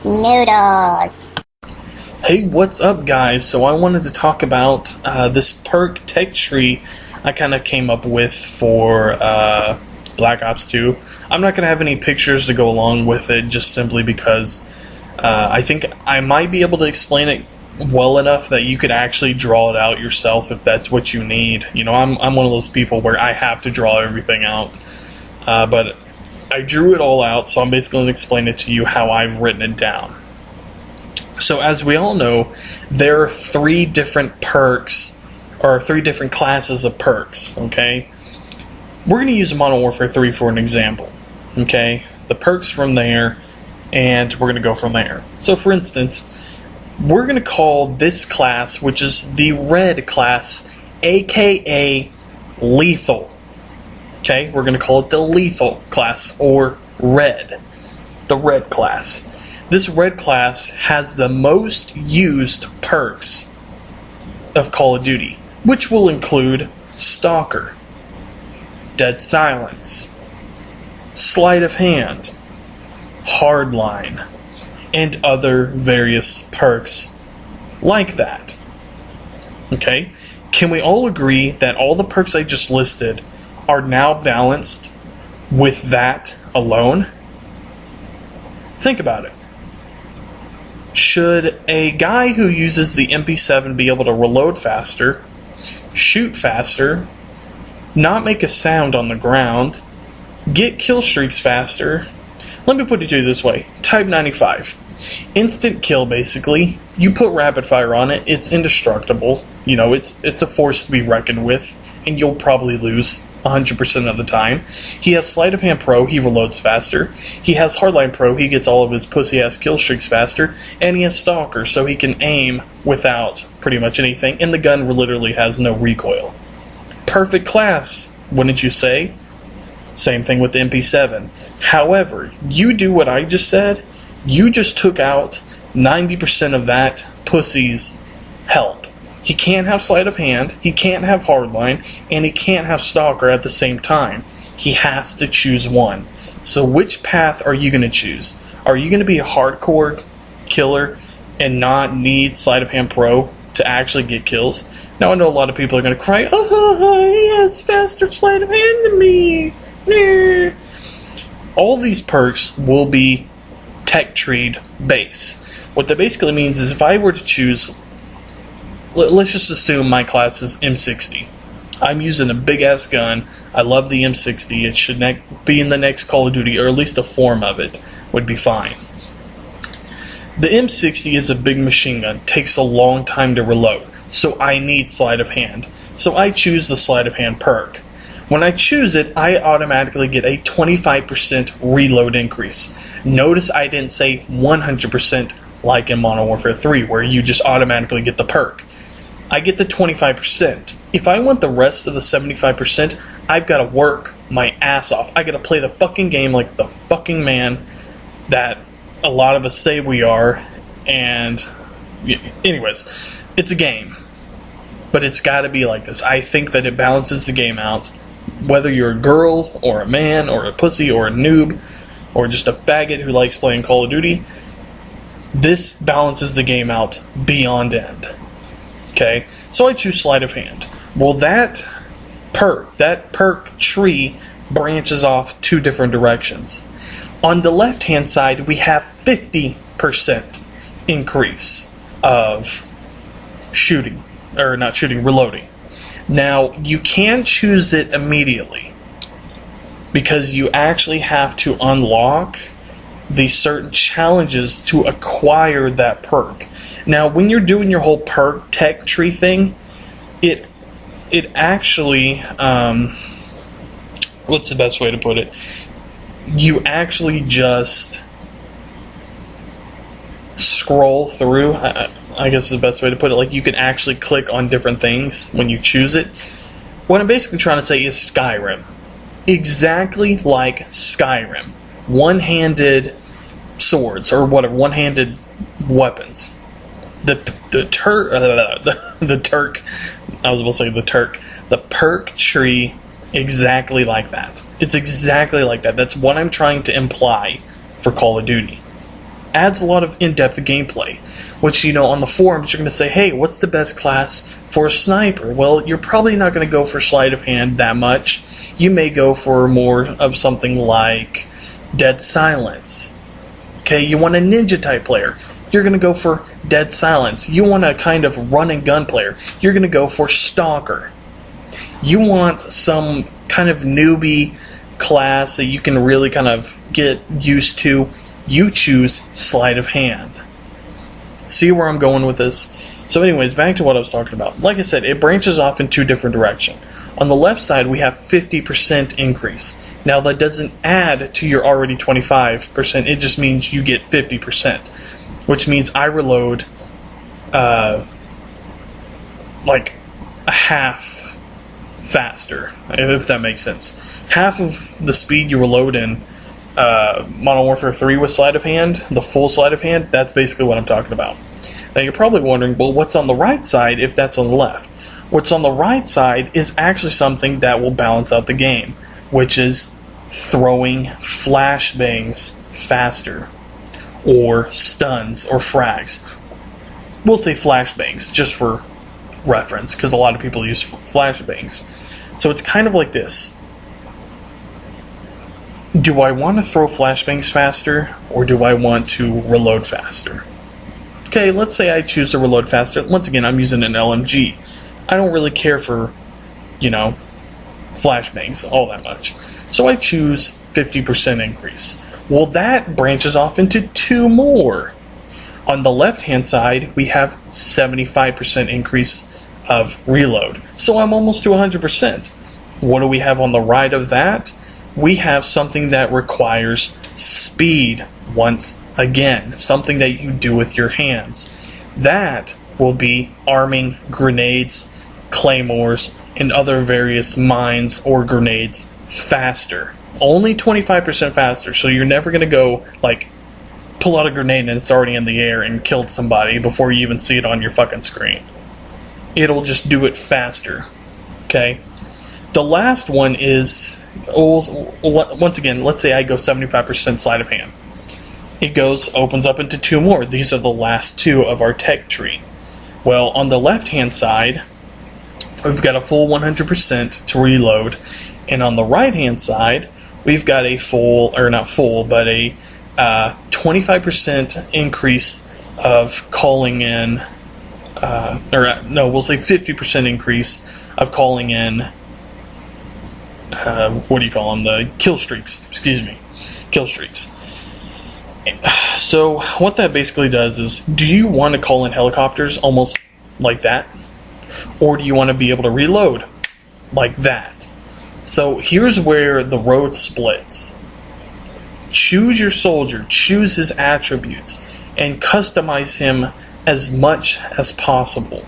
Noodles. Hey, what's up, guys? So I wanted to talk about this perk tech tree I kind of came up with for Black Ops 2. I'm not going to have any pictures to go along with it, just simply because I think I might be able to explain it well enough that you could actually draw it out yourself if that's what you need. You know, I'm one of those people where I have to draw everything out, but I drew it all out, so I'm basically going to explain it to you how I've written it down. So as we all know, there are three different perks, or three different classes of perks, okay? We're going to use Modern Warfare 3 for an example, okay? The perks from there, and we're going to go from there. So for instance, we're going to call this class, which is the red class, aka lethal. Okay, we're going to call it the lethal class, or red. The red class. This red class has the most used perks of Call of Duty, which will include Stalker, Dead Silence, Sleight of Hand, Hardline, and other various perks like that. Okay? Can we all agree that all the perks I just listed are now balanced with that alone? Think about it. Should a guy who uses the MP7 be able to reload faster, shoot faster, not make a sound on the ground, get kill streaks faster? Let me put it to you this way. Type 95. Instant kill, basically. You put rapid fire on it, it's indestructible. You know, it's a force to be reckoned with, and you'll probably lose 100% of the time. He has Sleight of Hand Pro, he reloads faster. He has Hardline Pro, he gets all of his pussy-ass kill streaks faster. And he has Stalker, so he can aim without pretty much anything, and the gun literally has no recoil. Perfect class, wouldn't you say? Same thing with the MP7. However, you do what I just said, you just took out 90% of that pussy's help. He can't have Sleight of Hand, he can't have Hardline, and he can't have Stalker at the same time. He has to choose one. So which path are you going to choose? Are you going to be a hardcore killer and not need Sleight of Hand Pro to actually get kills? Now I know a lot of people are going to cry, oh, he has faster Sleight of Hand than me. Nah. All these perks will be tech tree base. What that basically means is if I were to choose, let's just assume my class is M60. I'm using a big-ass gun. I love the M60. It should be in the next Call of Duty, or at least a form of it would be fine. The M60 is a big machine gun. Takes a long time to reload. So I need Sleight of Hand. So I choose the Sleight of Hand perk. When I choose it, I automatically get a 25% reload increase. Notice I didn't say 100% like in Modern Warfare 3, where you just automatically get the perk. I get the 25%. If I want the rest of the 75%, I've got to work my ass off. I got to play the fucking game like the fucking man that a lot of us say we are. And anyways, it's a game. But it's got to be like this. I think that it balances the game out. Whether you're a girl, or a man, or a pussy, or a noob, or just a faggot who likes playing Call of Duty, this balances the game out beyond end. Okay, so I choose Sleight of Hand. Well, that perk tree branches off two different directions. On the left-hand side, we have 50% increase of shooting, or not shooting, reloading. Now, you can choose it immediately, because you actually have to unlock the certain challenges to acquire that perk. Now, when you're doing your whole perk tech tree thing, it actually, what's the best way to put it? You actually just scroll through, I guess is the best way to put it. Like, you can actually click on different things when you choose it. What I'm basically trying to say is Skyrim. Exactly like Skyrim. One-handed swords, or whatever, one-handed weapons. The perk tree, exactly like that. It's exactly like that. That's what I'm trying to imply for Call of Duty. adds a lot of in-depth gameplay, which, on the forums, you're going to say, hey, what's the best class for a sniper? Well, you're probably not going to go for sleight of hand that much. You may go for more of something like Dead Silence. Okay, you want a ninja type player, you're going to go for Dead Silence. You want a kind of run and gun player, you're going to go for Stalker. You want some kind of newbie class that you can really kind of get used to, you choose sleight of hand. See where I'm going with this? So anyways, back to what I was talking about. Like I said, it branches off in two different directions. On the left side, we have 50% increase. Now, that doesn't add to your already 25%. It just means you get 50%, which means I reload like a half faster, if that makes sense. Half of the speed you reload in Modern Warfare 3 with sleight of hand, the full sleight of hand, that's basically what I'm talking about. Now, you're probably wondering, well, what's on the right side if that's on the left? What's on the right side is actually something that will balance out the game, which is throwing flashbangs faster, or stuns, or frags. We'll say flashbangs, just for reference, because a lot of people use flashbangs. So it's kind of like this. Do I want to throw flashbangs faster, or do I want to reload faster? Okay, let's say I choose to reload faster. Once again, I'm using an LMG. I don't really care for, flashbangs all that much. So I choose 50% increase. Well, that branches off into two more. On the left-hand side, we have 75% increase of reload. So I'm almost to 100%. What do we have on the right of that? We have something that requires speed once again. Something that you do with your hands. That will be arming grenades, claymores, and other various mines or grenades faster. Only 25% faster, so you're never going to go, pull out a grenade and it's already in the air and killed somebody before you even see it on your fucking screen. It'll just do it faster. Okay? The last one is, once again, let's say I go 75% sleight of hand. It opens up into two more. These are the last two of our tech tree. Well, on the left-hand side, we've got a full 100% to reload. And on the right-hand side, we've got a full, or not full, but a 25% increase of calling in, we'll say 50% increase of calling in, the kill streaks. Kill streaks. So what that basically does is, do you want to call in helicopters almost like that? Or do you want to be able to reload like that? So here's where the road splits. Choose your soldier, choose his attributes, and customize him as much as possible.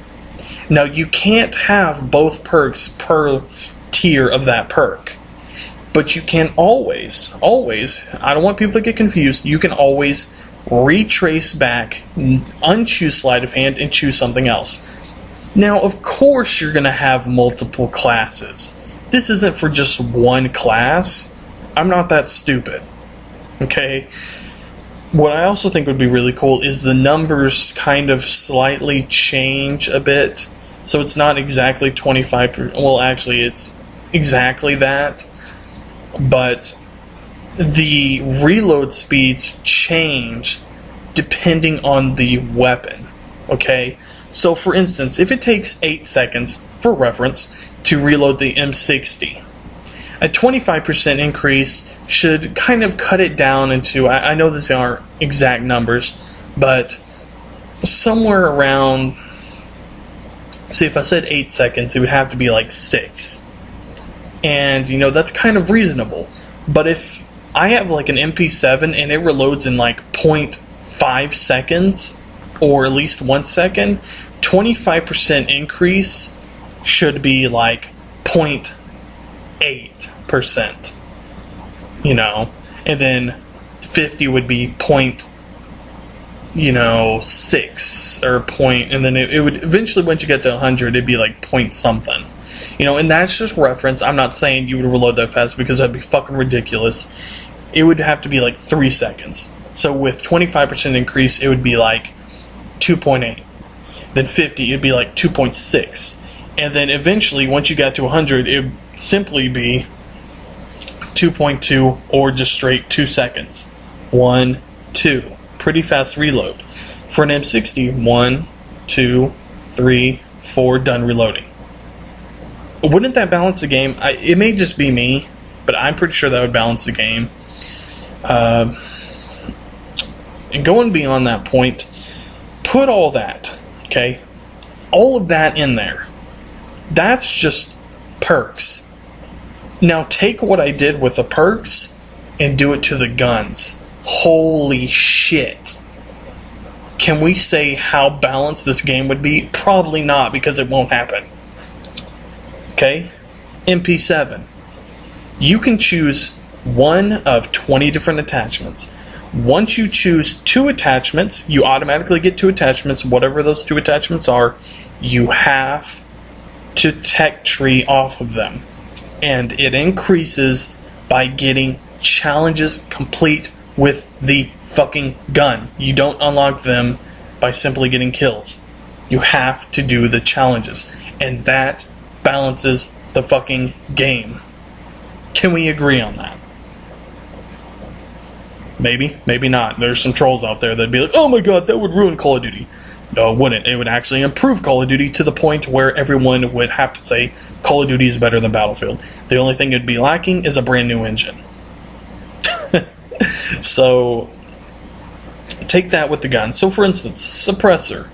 Now, you can't have both perks per tier of that perk. But you can always, I don't want people to get confused, you can always retrace back, unchoose sleight of hand, and choose something else. Now, of course, you're going to have multiple classes. This isn't for just one class. I'm not that stupid. Okay? What I also think would be really cool is the numbers kind of slightly change a bit. So it's not exactly 25%. Well, actually, it's exactly that. But the reload speeds change depending on the weapon. Okay? So, for instance, if it takes 8 seconds, for reference, to reload the M60, a 25% increase should kind of cut it down into, I know these aren't exact numbers, but somewhere around, see, if I said 8 seconds, it would have to be like 6. And, that's kind of reasonable. But if I have like an MP7 and it reloads in like 0.5 seconds, or at least 1 second, 25% increase should be like 0.8%. And then 50 would be 6 or point, and then it would eventually, once you get to 100, it'd be like point something. And that's just reference. I'm not saying you would reload that fast because that'd be fucking ridiculous. It would have to be like 3 seconds. So with 25% increase, it would be like 2.8. Then 50, it'd be like 2.6. And then eventually, once you got to 100, it would simply be 2.2 or just straight 2 seconds. 1, 2. Pretty fast reload. For an M60, 1, 2, 3, 4, done reloading. Wouldn't that balance the game? It may just be me, but I'm pretty sure that would balance the game. And going beyond that point, put all that, okay? All of that in there. That's just perks. Now take what I did with the perks and do it to the guns. Holy shit. Can we say how balanced this game would be? Probably not, because it won't happen. Okay? MP7. You can choose one of 20 different attachments. Once you choose 2 attachments, you automatically get 2 attachments. Whatever those 2 attachments are, you have to tech tree off of them. And it increases by getting challenges complete with the fucking gun. You don't unlock them by simply getting kills. You have to do the challenges. And that balances the fucking game. Can we agree on that? Maybe, maybe not. There's some trolls out there that'd be like, oh my god, that would ruin Call of Duty. No, it wouldn't. It would actually improve Call of Duty to the point where everyone would have to say Call of Duty is better than Battlefield. The only thing it'd be lacking is a brand new engine. So, take that with the gun. So, for instance, suppressor.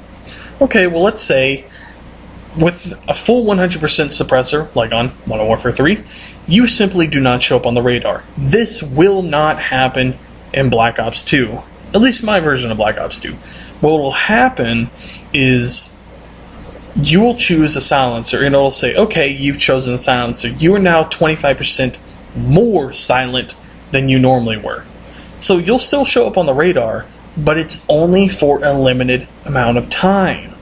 Okay, well, let's say with a full 100% suppressor, like on Modern Warfare 3, you simply do not show up on the radar. This will not happen in Black Ops 2. At least my version of Black Ops 2. What will happen is you will choose a silencer and it'll say, okay, you've chosen a silencer. You are now 25% more silent than you normally were. So you'll still show up on the radar, but it's only for a limited amount of time.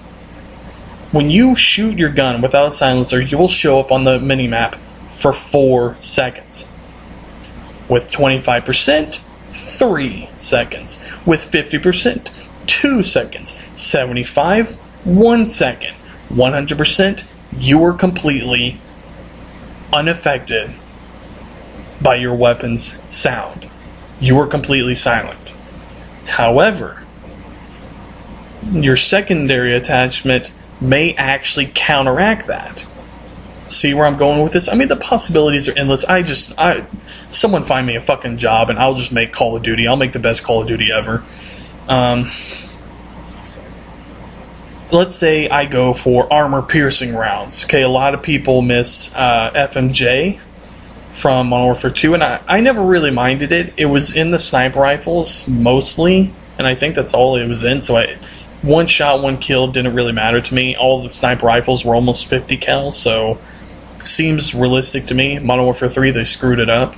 When you shoot your gun without a silencer, you will show up on the minimap for 4 seconds. With 25%, 3 seconds. With 50%, 2 seconds. 75, 1 second. 100%, you are completely unaffected by your weapon's sound. You are completely silent. However, your secondary attachment may actually counteract that. See where I'm going with this? I mean, the possibilities are endless. Someone find me a fucking job and I'll just make Call of Duty. I'll make the best Call of Duty ever. Let's say I go for armor-piercing rounds. Okay, a lot of people miss FMJ from Modern Warfare 2, and I never really minded it. It was in the sniper rifles, mostly, and I think that's all it was in, so one shot, one kill didn't really matter to me. All the sniper rifles were almost 50 cal, so seems realistic to me. Modern Warfare 3, they screwed it up,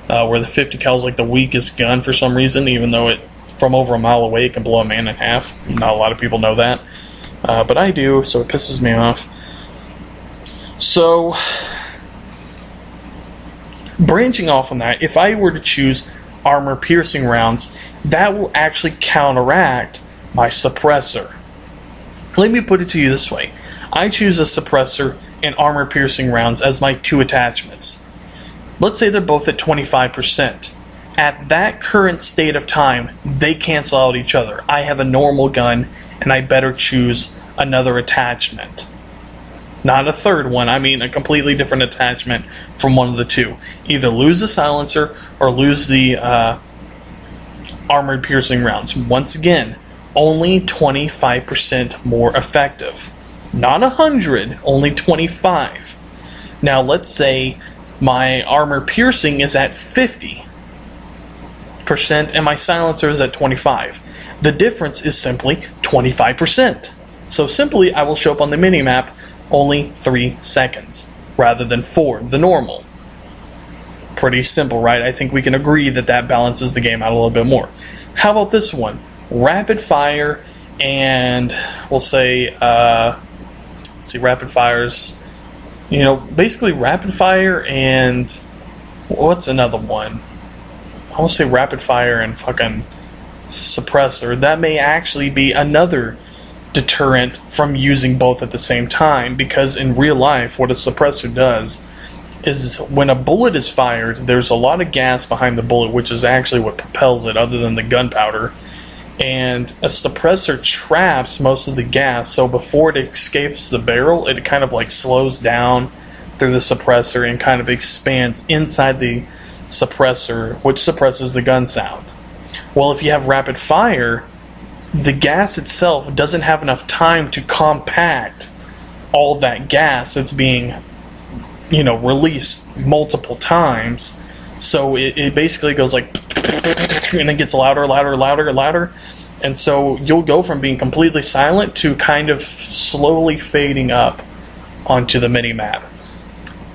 where the 50 cal is like the weakest gun for some reason, even though it from over a mile away it can blow a man in half. Not a lot of people know that. But I do, so it pisses me off. So, branching off on that, if I were to choose armor-piercing rounds, that will actually counteract my suppressor. Let me put it to you this way. I choose a suppressor and armor-piercing rounds as my 2 attachments. Let's say they're both at 25%. At that current state of time, they cancel out each other. I have a normal gun, and I better choose another attachment. Not a third one, I mean a completely different attachment from one of the 2. Either lose the silencer or lose the armored piercing rounds. Once again, only 25% more effective. Not 100, only 25. Now let's say my armor piercing is at 50%. And my silencer is at 25. The difference is simply 25%. So simply, I will show up on the minimap only 3 seconds, rather than 4, the normal. Pretty simple, right? I think we can agree that that balances the game out a little bit more. How about this one? Rapid fire and, we'll say, rapid fires, basically rapid fire and, what's another one? I will say rapid fire and fucking suppressor, that may actually be another deterrent from using both at the same time, because in real life what a suppressor does is when a bullet is fired, there's a lot of gas behind the bullet, which is actually what propels it other than the gunpowder, and a suppressor traps most of the gas, so before it escapes the barrel, it kind of like slows down through the suppressor and kind of expands inside the suppressor, which suppresses the gun sound. Well, if you have rapid fire, the gas itself doesn't have enough time to compact all that gas that's being, released multiple times. So it basically goes like, and it gets louder. And so you'll go from being completely silent to kind of slowly fading up onto the mini-map.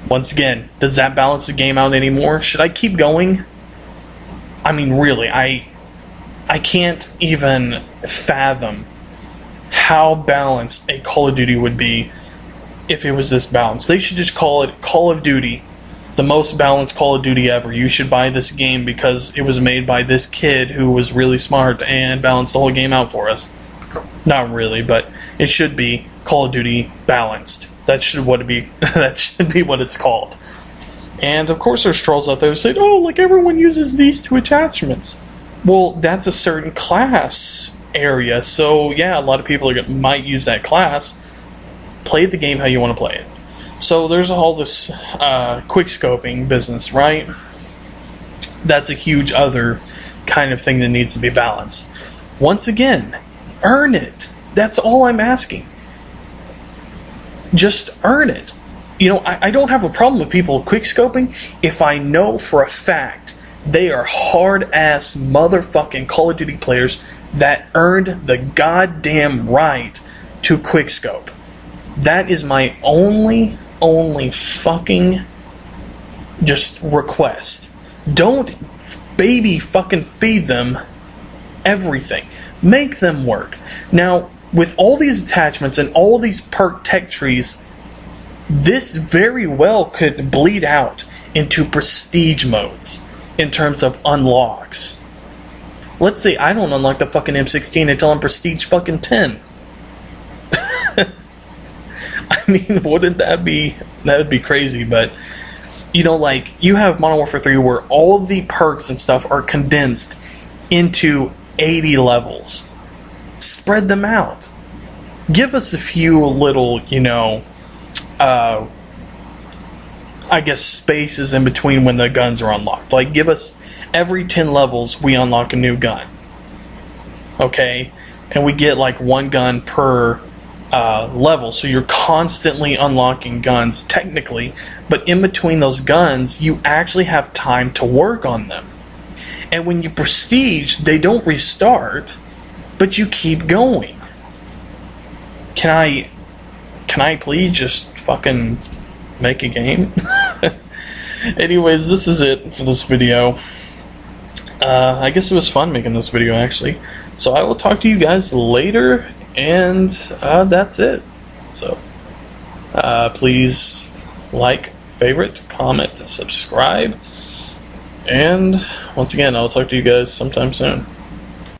Once again, does that balance the game out anymore? Should I keep going? I mean, really, I can't even fathom how balanced a Call of Duty would be if it was this balanced. They should just call it Call of Duty, the most balanced Call of Duty ever. You should buy this game because it was made by this kid who was really smart and balanced the whole game out for us. Not really, but it should be Call of Duty balanced. That should be what it's called. And of course there's trolls out there who say, oh, like everyone uses these two attachments. Well, that's a certain class area, so yeah, a lot of people might use that class. Play the game how you want to play it. So there's all this quick-scoping business, right? That's a huge other kind of thing that needs to be balanced. Once again, earn it. That's all I'm asking. Just earn it. I don't have a problem with people quick-scoping if I know for a fact they are hard-ass motherfucking Call of Duty players that earned the goddamn right to quick-scope. That is my only fucking just request. Don't baby fucking feed them everything. Make them work. Now, with all these attachments and all these perk tech trees, this very well could bleed out into prestige modes in terms of unlocks. Let's say I don't unlock the fucking M16 until I'm prestige fucking 10. I mean, wouldn't that be... That would be crazy, but... you have Modern Warfare 3 where all of the perks and stuff are condensed into 80 levels. Spread them out. Give us a few little, I guess spaces in between when the guns are unlocked. Like, give us every 10 levels we unlock a new gun. Okay? And we get like one gun per level, so you're constantly unlocking guns technically, but in between those guns you actually have time to work on them. And when you prestige, they don't restart, but you keep going. Can I please just fucking make a game? Anyways, this is it for this video. I guess it was fun making this video, actually. So I will talk to you guys later, and that's it. So please like, favorite, comment, subscribe, and once again, I'll talk to you guys sometime soon.